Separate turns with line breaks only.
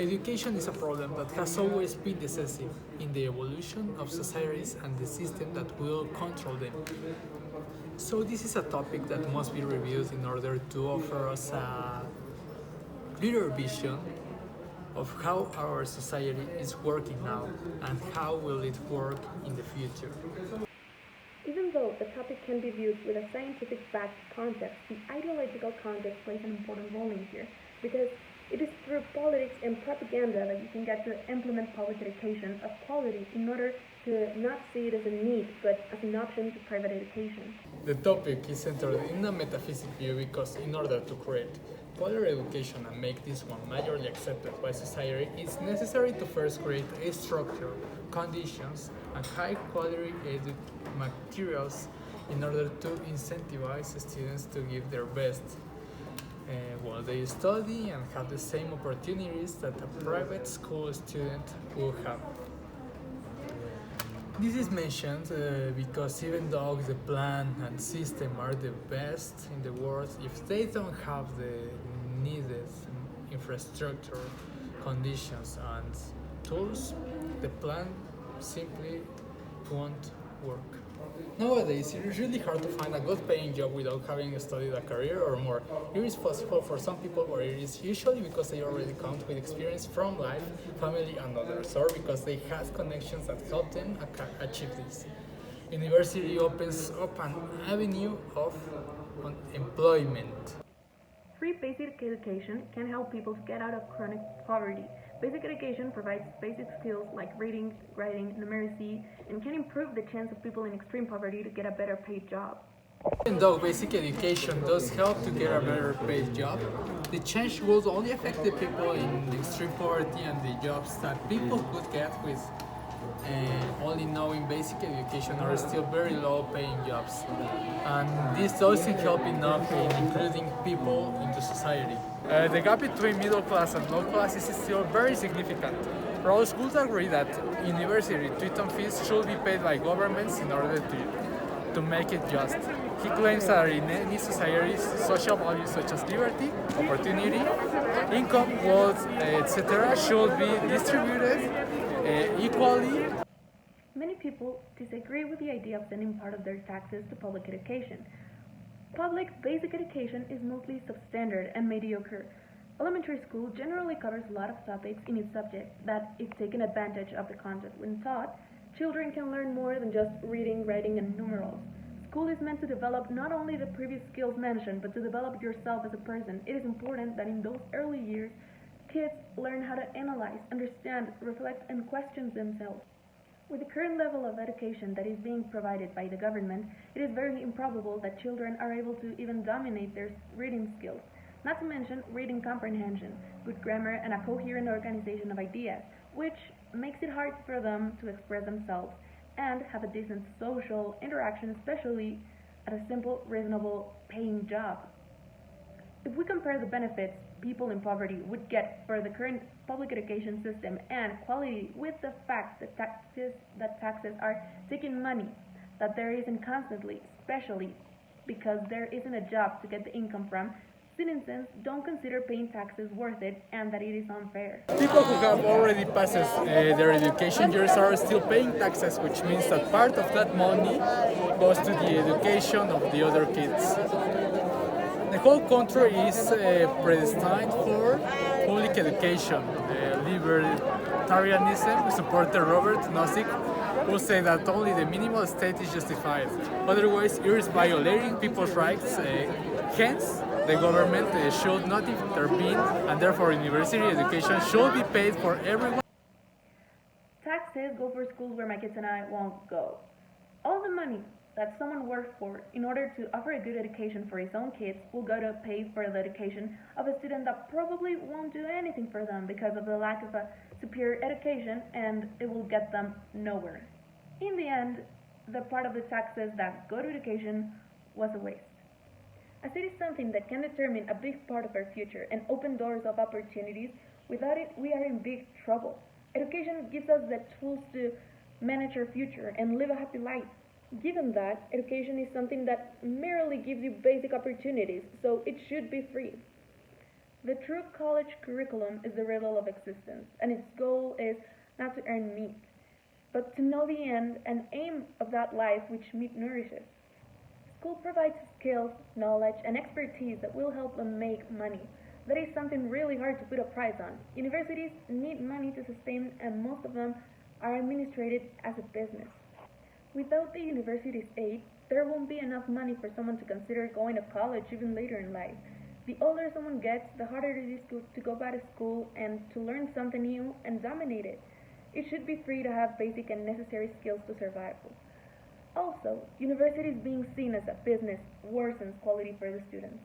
Education is a problem that has always been decisive in the evolution of societies and the system that will control them. So, this is a topic that must be reviewed in order to offer us a clearer vision of how our society is working now and how will it work in the future.
Even though the topic can be viewed with a scientific-backed context, the ideological context plays an important role in here, because it is through politics and propaganda that you can get to implement public education of quality in order to not see it as a need, but as an option to private education.
The topic is centered in a metaphysic view because, in order to create quality education and make this one majorly accepted by society, it's necessary to first create a structure, conditions, and high quality materials in order to incentivize students to give their best while they study and have the same opportunities that a private school student will have. This is mentioned because even though the plan and system are the best in the world, if they don't have the needed infrastructure, conditions, and tools, the plan simply won't work. Nowadays, it is really hard to find a good paying job without having studied a career or more. It is possible for some people, or it is usually because they already come with experience from life, family, and others, or because they have connections that help them achieve this. University opens up an avenue of employment.
Free basic education can help people get out of chronic poverty. Basic education provides basic skills like reading, writing, numeracy, and can improve the chance of people in extreme poverty to get a better paid job.
Even though basic education does help to get a better paid job, the change will only affect the people in extreme poverty and the jobs that people could get with only knowing basic education are still very low paying jobs. And this doesn't help enough in including people into society. The gap between middle class and low class is still very significant. All schools agree that university tuition fees should be paid by governments in order to make it just. He claims that in any society, social values such as liberty, opportunity, income, wealth, etc., should be distributed equally.
Many people disagree with the idea of sending part of their taxes to public education. Public basic education is mostly substandard and mediocre. Elementary school generally covers a lot of topics in its subject that, if taken advantage of the content when taught, children can learn more than just reading, writing, and numerals. School is meant to develop not only the previous skills mentioned, but to develop yourself as a person. It is important that in those early years, kids learn how to analyze, understand, reflect, and question themselves. With the current level of education that is being provided by the government, it is very improbable that children are able to even dominate their reading skills, not to mention reading comprehension, good grammar, and a coherent organization of ideas, which makes it hard for them to express themselves and have a decent social interaction, especially at a simple, reasonable, paying job. If we compare the benefits people in poverty would get for the current public education system and quality with the fact that taxes are taking money that there isn't constantly, especially because there isn't a job to get the income from, citizens don't consider paying taxes worth it and that it is unfair.
People who have already passed their education years are still paying taxes, which means that part of that money goes to the education of the other kids. The whole country is predestined for public education. Libertarianism supporter Robert Nozick will say that only the minimal state is justified. Otherwise, it is violating people's rights. Hence, the government should not intervene, and therefore university education should be paid for everyone.
Taxes go for schools where my kids and I won't go. All the money that someone works for in order to offer a good education for his own kids will go to pay for the education of a student that probably won't do anything for them because of the lack of a superior education, and it will get them nowhere. In the end, the part of the taxes that go to education was a waste. As it is something that can determine a big part of our future and open doors of opportunities, without it we are in big trouble. Education gives us the tools to manage our future and live a happy life. Given that, education is something that merely gives you basic opportunities, so it should be free. The true college curriculum is the riddle of existence, and its goal is not to earn meat, but to know the end and aim of that life which meat nourishes. School provides skills, knowledge, and expertise that will help them make money. That is something really hard to put a price on. Universities need money to sustain, and most of them are administrated as a business. Without the university's aid, there won't be enough money for someone to consider going to college even later in life. The older someone gets, the harder it is to go back to school and to learn something new and dominate it. It should be free to have basic and necessary skills to survival. Also, universities being seen as a business worsens quality for the students.